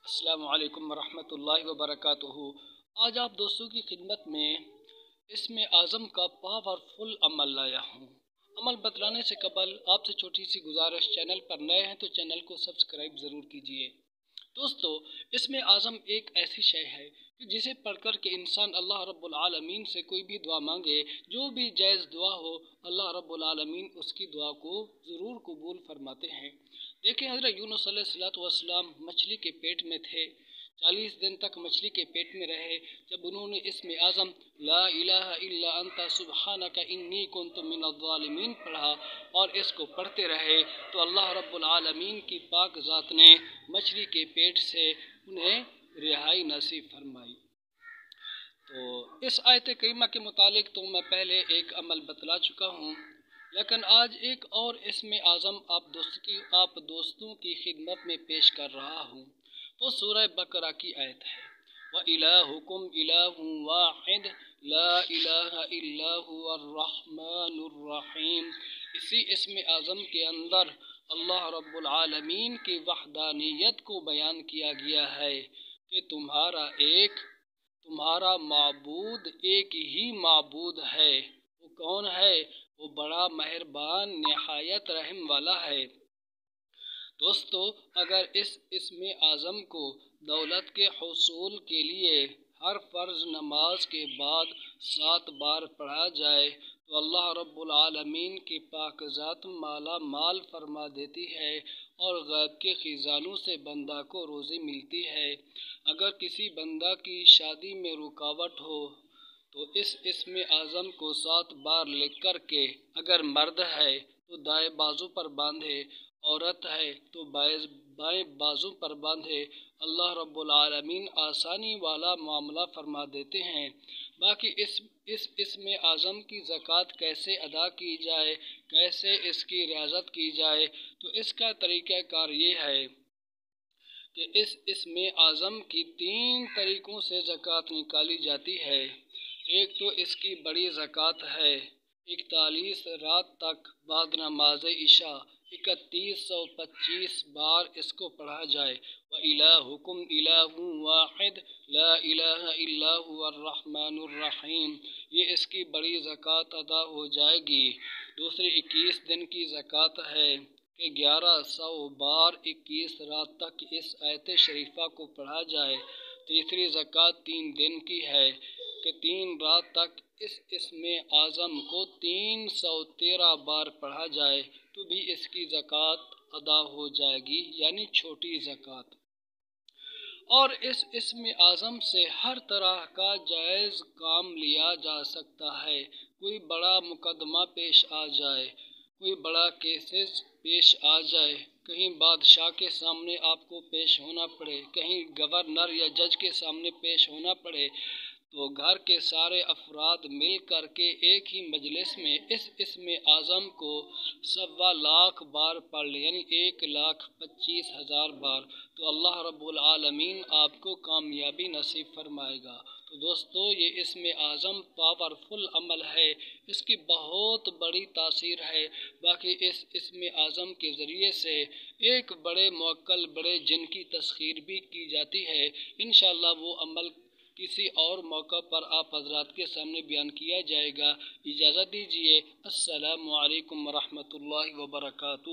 السلام علیکم ورحمۃ اللہ وبرکاتہ۔ آج آپ دوستوں کی خدمت میں اسم اعظم کا پاورفل عمل لایا ہوں۔ عمل بتلانے سے قبل آپ سے چھوٹی سی گزارش، چینل پر نئے ہیں تو چینل کو سبسکرائب ضرور کیجئے۔ دوستو، اسم اعظم ایک ایسی شے ہے کہ جسے پڑھ کر کے انسان اللہ رب العالمین سے کوئی بھی دعا مانگے، جو بھی جائز دعا ہو، اللہ رب العالمین اس کی دعا کو ضرور قبول فرماتے ہیں۔ دیکھیں، حضرت یونس علیہ السلام مچھلی کے پیٹ میں تھے، 40 دن تک مچھلی کے پیٹ میں رہے۔ جب انہوں نے اسم اعظم لا الہ الا انت سبحانک انی کنت من الظالمین پڑھا اور اس کو پڑھتے رہے تو اللہ رب العالمین کی پاک ذات نے مچھلی کے پیٹ سے انہیں رہائی نصیب فرمائی۔ تو اس آیت کریمہ کے متعلق تو میں پہلے ایک عمل بتلا چکا ہوں، لیکن آج ایک اور اسم اعظم آپ دوستوں کی خدمت میں پیش کر رہا ہوں۔ وہ سورہ بقرہ کی آیت ہے، وَإِلَٰهُكُمْ إِلَٰهٌ وَاحِدٌ لَا إِلَٰهَ إِلَّا هُوَ الرَّحْمَٰنُ الرَّحِيمُ۔ اسی اسم اعظم کے اندر اللہ رب العالمین کی وحدانیت کو بیان کیا گیا ہے کہ تمہارا معبود ایک ہی معبود ہے۔ وہ کون ہے؟ وہ بڑا مہربان نہایت رحم والا ہے۔ دوستو، اگر اس اسم اعظم کو دولت کے حصول کے لیے ہر فرض نماز کے بعد 7 بار پڑھا جائے تو اللہ رب العالمین کی پاک ذات مالا مال فرما دیتی ہے اور غیب کے خزانوں سے بندہ کو روزی ملتی ہے۔ اگر کسی بندہ کی شادی میں رکاوٹ ہو تو اس اسم اعظم کو 7 بار لکھ کر کے اگر مرد ہے تو دائیں بازو پر باندھے، عورت ہے تو بائیں بازو پر باندھے، اللہ رب العالمین آسانی والا معاملہ فرما دیتے ہیں۔ باقی اس اسم اعظم کی زکوٰۃ کیسے ادا کی جائے، کیسے اس کی ریاضت کی جائے، تو اس کا طریقہ کار یہ ہے کہ اس اسم اعظم کی 3 طریقوں سے زکوٰۃ نکالی جاتی ہے۔ ایک تو اس کی بڑی زکوٰۃ ہے، 41 رات تک بعد نماز عشاء 3125 بار اس کو پڑھا جائے، وَإِلَٰهُكُمْ إِلَٰهٌ وَاحِدٌ لَا إِلَٰهَ إِلَّا هُوَ الرَّحْمَٰنُ الرَّحِيمُ۔ یہ اس کی بڑی زکوٰۃ ادا ہو جائے گی۔ دوسری 21 دن کی زکوٰۃ ہے کہ 1100 بار 21 رات تک اس آیت شریفہ کو پڑھا جائے۔ تیسری زکوٰۃ 3 دن کی ہے کہ 3 رات تک اس اسم اعظم کو 313 بار پڑھا جائے تو بھی اس کی زکوٰۃ ادا ہو جائے گی، یعنی چھوٹی زکوٰۃ۔ اور اس اسم اعظم سے ہر طرح کا جائز کام لیا جا سکتا ہے۔ کوئی بڑا مقدمہ پیش آ جائے، کوئی بڑا کیسز پیش آ جائے، کہیں بادشاہ کے سامنے آپ کو پیش ہونا پڑے، کہیں گورنر یا جج کے سامنے پیش ہونا پڑے، تو گھر کے سارے افراد مل کر کے ایک ہی مجلس میں اس اسم اعظم کو 1.25 لاکھ بار پڑھ لیں، یعنی 1,25,000 بار، تو اللہ رب العالمین آپ کو کامیابی نصیب فرمائے گا۔ تو دوستو، یہ اسم اعظم پاورفل عمل ہے، اس کی بہت بڑی تاثیر ہے۔ باقی اس اسم اعظم کے ذریعے سے ایک بڑے موکل بڑے جن کی تسخیر بھی کی جاتی ہے۔ انشاءاللہ وہ عمل کسی اور موقع پر آپ حضرات کے سامنے بیان کیا جائے گا۔ اجازت دیجیے، السلام علیکم ورحمۃ اللہ وبرکاتہ۔